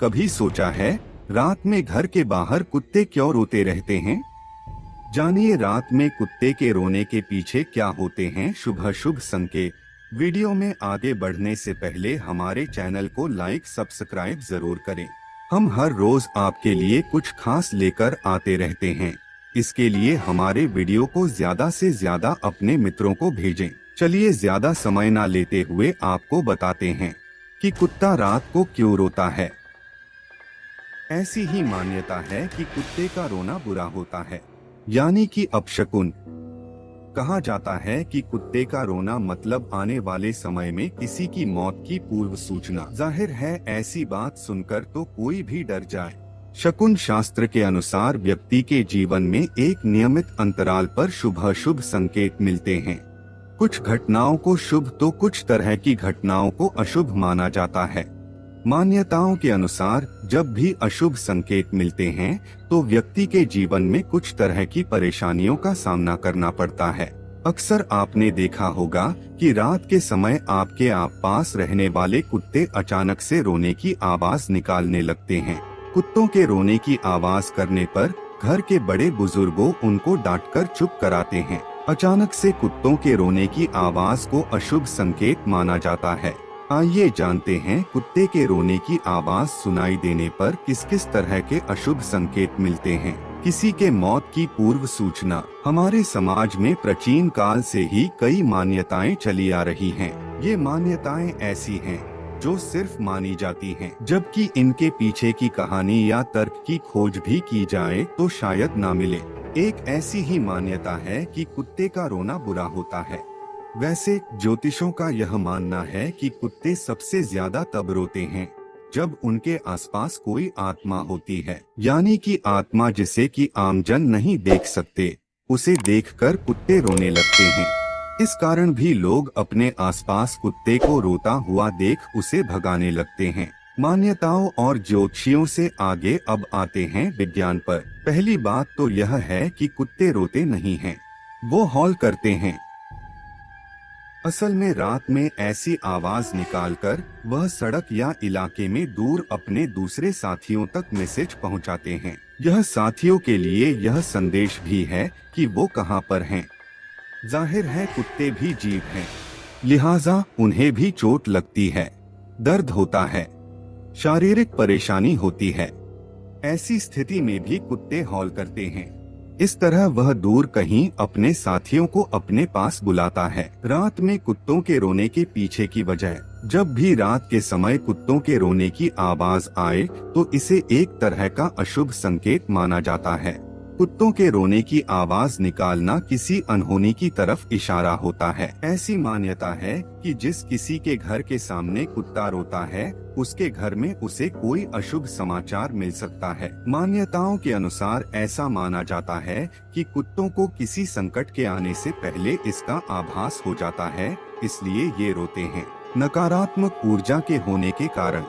कभी सोचा है रात में घर के बाहर कुत्ते क्यों रोते रहते हैं? जानिए रात में कुत्ते के रोने के पीछे क्या होते हैं शुभ शुभ संकेत। वीडियो में आगे बढ़ने से पहले हमारे चैनल को लाइक सब्सक्राइब जरूर करें। हम हर रोज आपके लिए कुछ खास लेकर आते रहते हैं, इसके लिए हमारे वीडियो को ज्यादा से ज्यादा अपने मित्रों को भेजें। चलिए ज्यादा समय ना लेते हुए आपको बताते हैं कि कुत्ता रात को क्यों रोता है। ऐसी ही मान्यता है कि कुत्ते का रोना बुरा होता है, यानी कि अपशकुन। कहा जाता है कि कुत्ते का रोना मतलब आने वाले समय में किसी की मौत की पूर्व सूचना। जाहिर है ऐसी बात सुनकर तो कोई भी डर जाए। शकुन शास्त्र के अनुसार व्यक्ति के जीवन में एक नियमित अंतराल पर शुभ अशुभ संकेत मिलते हैं। कुछ घटनाओं को शुभ तो कुछ तरह की घटनाओं को अशुभ माना जाता है। मान्यताओं के अनुसार जब भी अशुभ संकेत मिलते हैं तो व्यक्ति के जीवन में कुछ तरह की परेशानियों का सामना करना पड़ता है। अक्सर आपने देखा होगा कि रात के समय आपके पास रहने वाले कुत्ते अचानक से रोने की आवाज निकालने लगते हैं। कुत्तों के रोने की आवाज करने पर घर के बड़े बुजुर्गों उनको डांटकर चुप कराते हैं। अचानक से कुत्तों के रोने की आवाज को अशुभ संकेत माना जाता है। आइए जानते हैं कुत्ते के रोने की आवाज सुनाई देने पर किस किस तरह के अशुभ संकेत मिलते हैं। किसी के मौत की पूर्व सूचना। हमारे समाज में प्राचीन काल से ही कई मान्यताएं चली आ रही हैं। ये मान्यताएं ऐसी हैं जो सिर्फ मानी जाती हैं, जबकि इनके पीछे की कहानी या तर्क की खोज भी की जाए तो शायद ना मिले। एक ऐसी ही मान्यता है कि कुत्ते का रोना बुरा होता है। वैसे ज्योतिषों का यह मानना है कि कुत्ते सबसे ज्यादा तब रोते हैं जब उनके आसपास कोई आत्मा होती है, यानी कि आत्मा जिसे कि आमजन नहीं देख सकते, उसे देखकर कुत्ते रोने लगते हैं। इस कारण भी लोग अपने आसपास कुत्ते को रोता हुआ देख उसे भगाने लगते हैं। मान्यताओं और ज्योतिषियों से आगे अब आते हैं विज्ञान पर। पहली बात तो यह है कि कुत्ते रोते नहीं हैं, वो हॉल करते हैं। असल में रात में ऐसी आवाज निकालकर वह सड़क या इलाके में दूर अपने दूसरे साथियों तक मैसेज पहुंचाते हैं। यह साथियों के लिए यह संदेश भी है कि वो कहां पर हैं। जाहिर है कुत्ते भी जीव हैं, लिहाजा उन्हें भी चोट लगती है, दर्द होता है, शारीरिक परेशानी होती है। ऐसी स्थिति में भी कुत्ते हॉल करते हैं। इस तरह वह दूर कहीं अपने साथियों को अपने पास बुलाता है। रात में कुत्तों के रोने के पीछे की वजह। जब भी रात के समय कुत्तों के रोने की आवाज आए तो इसे एक तरह का अशुभ संकेत माना जाता है। कुत्तों के रोने की आवाज निकालना किसी अनहोनी की तरफ इशारा होता है। ऐसी मान्यता है कि जिस किसी के घर के सामने कुत्ता रोता है उसके घर में उसे कोई अशुभ समाचार मिल सकता है। मान्यताओं के अनुसार ऐसा माना जाता है कि कुत्तों को किसी संकट के आने से पहले इसका आभास हो जाता है, इसलिए ये रोते हैं। नकारात्मक ऊर्जा के होने के कारण।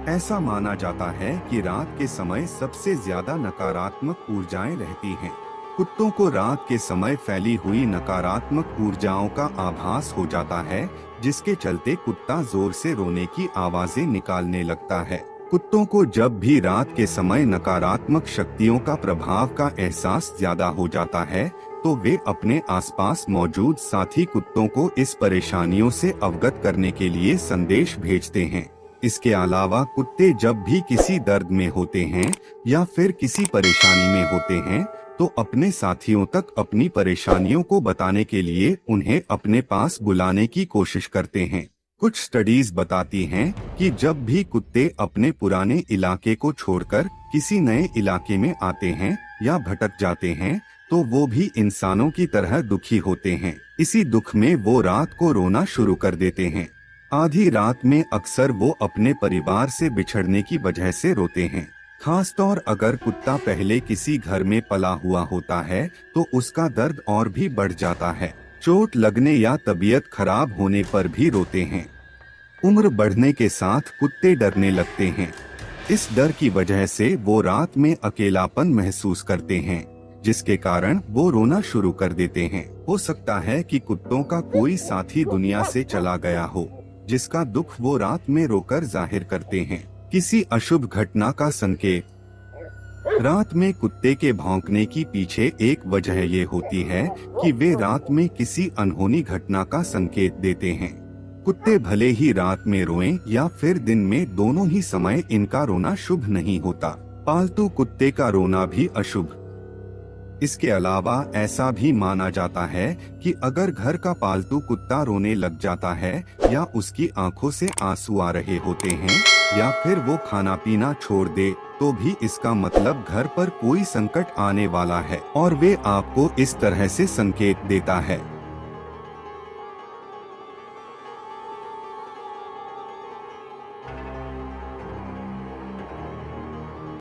ऐसा माना जाता है कि रात के समय सबसे ज्यादा नकारात्मक ऊर्जाएं रहती हैं। कुत्तों को रात के समय फैली हुई नकारात्मक ऊर्जाओं का आभास हो जाता है, जिसके चलते कुत्ता जोर से रोने की आवाजें निकालने लगता है। कुत्तों को जब भी रात के समय नकारात्मक शक्तियों का प्रभाव का एहसास ज्यादा हो जाता है तो वे अपने आसपास मौजूद साथी कुत्तों को इस परेशानियों से अवगत करने के लिए संदेश भेजते हैं। इसके अलावा कुत्ते जब भी किसी दर्द में होते हैं या फिर किसी परेशानी में होते हैं तो अपने साथियों तक अपनी परेशानियों को बताने के लिए उन्हें अपने पास बुलाने की कोशिश करते हैं। कुछ स्टडीज बताती हैं कि जब भी कुत्ते अपने पुराने इलाके को छोड़कर किसी नए इलाके में आते हैं या भटक जाते हैं तो वो भी इंसानों की तरह दुखी होते हैं। इसी दुख में वो रात को रोना शुरू कर देते हैं। आधी रात में अक्सर वो अपने परिवार से बिछड़ने की वजह से रोते हैं। खासतौर अगर कुत्ता पहले किसी घर में पला हुआ होता है तो उसका दर्द और भी बढ़ जाता है। चोट लगने या तबीयत खराब होने पर भी रोते हैं। उम्र बढ़ने के साथ कुत्ते डरने लगते हैं। इस डर की वजह से वो रात में अकेलापन महसूस करते हैं, जिसके कारण वो रोना शुरू कर देते हैं। हो सकता है कि कुत्तों का कोई साथी दुनिया से चला गया हो, जिसका दुख वो रात में रोकर जाहिर करते हैं। किसी अशुभ घटना का संकेत। रात में कुत्ते के भौंकने की पीछे एक वजह ये होती है कि वे रात में किसी अनहोनी घटना का संकेत देते हैं। कुत्ते भले ही रात में रोएं या फिर दिन में, दोनों ही समय इनका रोना शुभ नहीं होता। पालतू कुत्ते का रोना भी अशुभ। इसके अलावा ऐसा भी माना जाता है कि अगर घर का पालतू कुत्ता रोने लग जाता है या उसकी आंखों से आंसू आ रहे होते हैं या फिर वो खाना पीना छोड़ दे, तो भी इसका मतलब घर पर कोई संकट आने वाला है और वे आपको इस तरह से संकेत देता है।